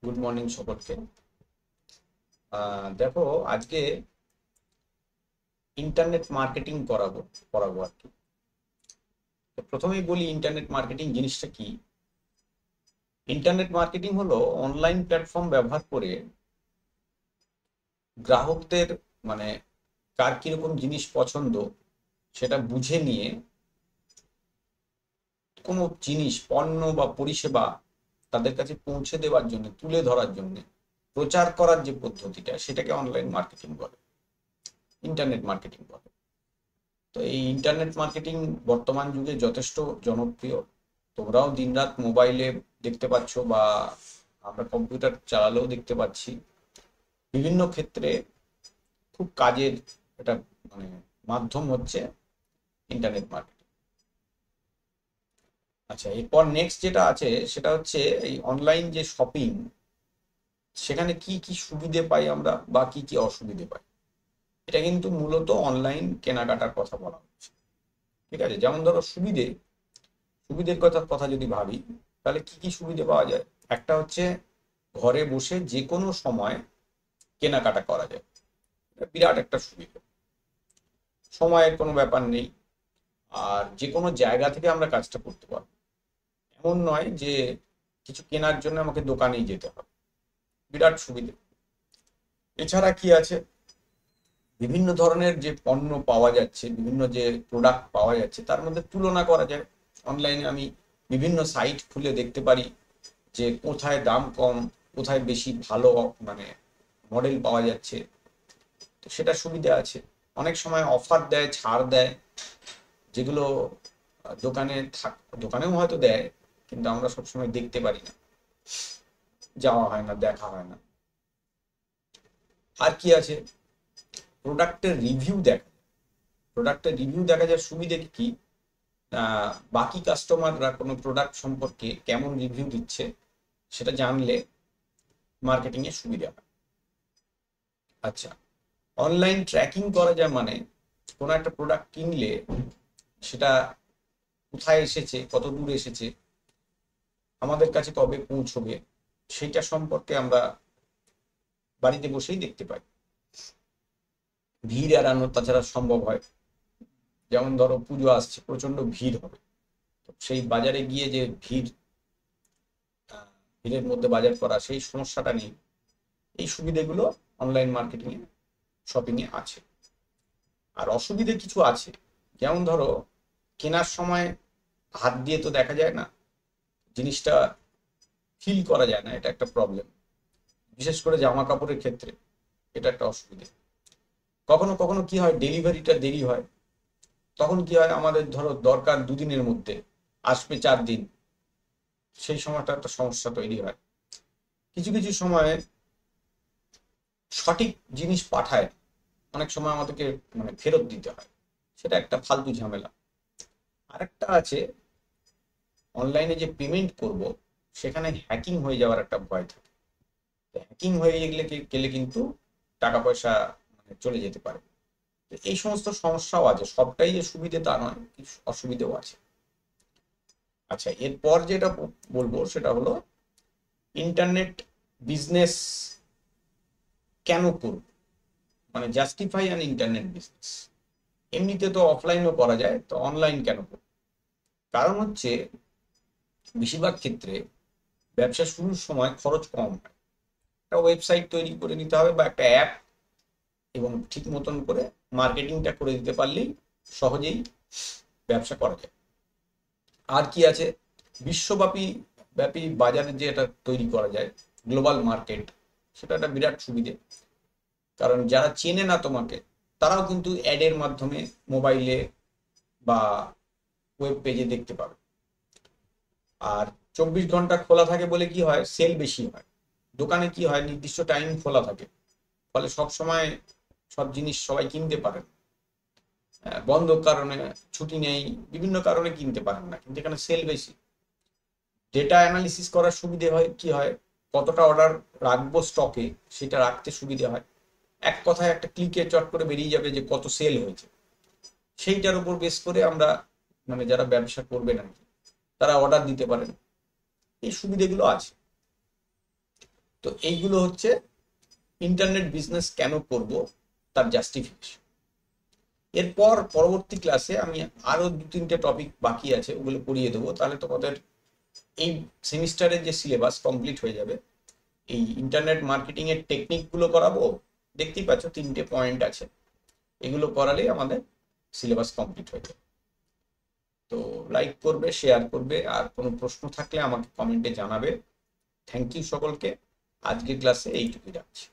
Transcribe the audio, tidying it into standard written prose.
Good morning সকলকে। দেখো, আজকে ইন্টারনেট মার্কেটিং করাবো আর কি। তো প্রথমেই বলি ইন্টারনেট মার্কেটিং জিনিসটা কি। ইন্টারনেট মার্কেটিং হলো অনলাইন প্ল্যাটফর্ম ব্যবহার করে গ্রাহকদের মানে কার কিরকম জিনিস পছন্দ সেটা বুঝে নিয়ে কোনো জিনিস পণ্য বা পরিষেবা তাদের কাছে পৌঁছে দেওয়ার জন্য, তুলে ধরার জন্য প্রচার করার যে পদ্ধতিটা, সেটাকে অনলাইন মার্কেটিং বলে, ইন্টারনেট মার্কেটিং বলে। তো এই ইন্টারনেট মার্কেটিং বর্তমান যুগে যথেষ্ট জনপ্রিয়। তোমরাও দিনরাত মোবাইলে দেখতে পাচ্ছ, বা আমরা কম্পিউটার চালালেও দেখতে পাচ্ছি। বিভিন্ন ক্ষেত্রে খুব কাজের এটা মানে মাধ্যম হচ্ছে ইন্টারনেট মার্কেটিং। আচ্ছা, এরপর নেক্সট যেটা আছে সেটা হচ্ছে এই অনলাইন যে শপিং, সেখানে কি কি সুবিধে পাই আমরা বা কি কি অসুবিধে পাই। এটা কিন্তু মূলত অনলাইন কেনাকাটার কথা বলা হচ্ছে। ঠিক আছে, যেমন ধরো সুবিধের কথা যদি ভাবি, তাহলে কি কি সুবিধে পাওয়া যায়। একটা হচ্ছে ঘরে বসে যে কোনো সময় কেনাকাটা করা যায়, এটা বিরাট একটা সুবিধা। সময়ের কোনো ব্যাপার নেই, আর যে কোনো জায়গা থেকে আমরা কাজটা করতে পারবো। এমন নয় যে কিছু কেনার জন্য আমাকে দোকানেই যেতে হবে, বিরাট সুবিধে। এছাড়া কি আছে, বিভিন্ন ধরনের যে পণ্য পাওয়া যাচ্ছে, বিভিন্ন যে প্রোডাক্ট পাওয়া যাচ্ছে, তার মধ্যে তুলনা করা যায়। অনলাইনে আমি বিভিন্ন সাইট খুলে দেখতে পারি যে কোথায় দাম কম, কোথায় বেশি ভালো মানে মডেল পাওয়া যাচ্ছে। তো সেটা সুবিধা আছে। অনেক সময় অফার দেয়, ছাড় দেয়, যেগুলো দোকানেও হয়তো দেয়, কিন্তু আমরা সবসময় দেখতে পারি না, যাওয়া হয় না, দেখা হয় না। আর কি আছে, প্রোডাক্টের রিভিউ দেখা যায় সুবিধে কি। বাকি কাস্টমাররা কোনো প্রোডাক্ট সম্পর্কে কেমন রিভিউ দিচ্ছে সেটা জানলে মার্কেটিং এর সুবিধা হয়। আচ্ছা, অনলাইন ট্র্যাকিং করা যায়, মানে কোনো একটা প্রোডাক্ট কিনলে সেটা কোথায় এসেছে, কত দূর এসেছে, আমাদের কাছে কবে পৌঁছবে, সেটা সম্পর্কে আমরা বাড়িতে বসেই দেখতে পাই। ভিড় এড়ানো তাছাড়া সম্ভব হয়। যেমন ধরো পুজো আসছে, প্রচন্ড ভিড় হবে, তো সেই বাজারে গিয়ে যে ভিড়ের মধ্যে বাজার করা, সেই সমস্যাটা নেই। এই সুবিধাগুলো অনলাইন মার্কেটিং এ, শপিং এ আছে। আর অসুবিধে কিছু আছে, যেমন ধরো কেনার সময় হাত দিয়ে তো দেখা যায় না, জিনিসটা ফিল করা যায় না, এটা একটা প্রবলেম। বিশেষ করে জামা কাপড়ের ক্ষেত্রে এটা একটা অসুবিধা। কখনো কখনো কি হয়, ডেলিভারিটা দেরি হয়। তখন কি হয়, আমাদের ধরো দরকার দুদিনের মধ্যে, আসবে 4 দিন, সেই সময়টা একটা সমস্যা তৈরি হয়। কিছু কিছু সময় সঠিক জিনিস পাঠায়, অনেক সময় আমাদেরকে মানে ফেরত দিতে হয়, সেটা একটা ফালতু ঝামেলা। আরেকটা আছে, অনলাইনে যে পেমেন্ট করব, সেখানে হ্যাকিং হয়ে যাওয়ার একটা ভয় থাকে। হ্যাকিং হয়ে গেলে কিন্তু টাকা পয়সা মানে চলে যেতে পারে। তো এই সমস্ত সমস্যাও আছে, সবটাই যে সুবিধে তা নয়, কিছু অসুবিধেও আছে। আচ্ছা, এরপর যেটা বলবো সেটা হলো ইন্টারনেট বিজনেস কেন করব, মানে জাস্টিফাই অ্যান ইন্টারনেট বিজনেস। এমনিতে তো অফলাইনও করা যায়, তো অনলাইন কেন করব। কারণ হচ্ছে বেশিরভাগ ক্ষেত্রে ব্যবসা শুরুর সময় খরচ কম হয়। একটা ওয়েবসাইট তৈরি করে নিতে হবে বা একটা অ্যাপ, এবং ঠিক মতন করে মার্কেটিংটা করে দিতে পারলেই সহজেই ব্যবসা করা যায়। আর কি আছে, বিশ্বব্যাপী বাজারে যে এটা তৈরি করা যায়, গ্লোবাল মার্কেট, সেটা একটা বিরাট সুবিধে। কারণ যারা চেনে না তোমাকে, তারাও কিন্তু অ্যাডের মাধ্যমে মোবাইলে বা ওয়েব পেজে দেখতে পাবে। আর 24 ঘন্টা খোলা থাকে বলে কি হয়, সেল বেশি হয়। দোকানে কি হয়, নির্দিষ্ট টাইম খোলা থাকে, ফলে সব সময় সব জিনিস সবাই কিনতে পারে না। বন্ধ কারণে, ছুটি নেই, বিভিন্ন কারণে কিনতে পারেন না, কিন্তু এখানে সেল বেশি। ডেটা অ্যানালিসিস করার সুবিধে হয়, কি হয়, কতটা অর্ডার রাখবো স্টকে, সেটা রাখতে সুবিধে হয়। এক কথায় একটা ক্লিকে চট করে বেরিয়ে যাবে যে কত সেল হয়েছে। সেইটার উপর বেস করে আমরা মানে যারা ব্যবসা করবেন আর কি, তারা অর্ডার দিতে পারেন। এই সুবিধেগুলো আছে। তো এইগুলো হচ্ছে ইন্টারনেট বিজনেস কেন করব তার জাস্টিফিকেশন। এরপর পরবর্তী ক্লাসে আমি আরো 2-3টে টপিক বাকি আছে, ওগুলো পড়িয়ে দেবো, তাহলে তোমাদের এই সেমিস্টারের যে সিলেবাস কমপ্লিট হয়ে যাবে। এই ইন্টারনেট মার্কেটিং এর টেকনিক গুলো করাবো, দেখতেই পাচ্ছ 3টে পয়েন্ট আছে, এগুলো করালেই আমাদের সিলেবাস কমপ্লিট হয়ে যাবে। তো লাইক করবে, শেয়ার করবে, আর কোনো প্রশ্ন থাকলে আমাকে কমেন্টে জানাবে। থ্যাংক ইউ সকলকে, আজকের ক্লাসে এইটুকুই রাখছি।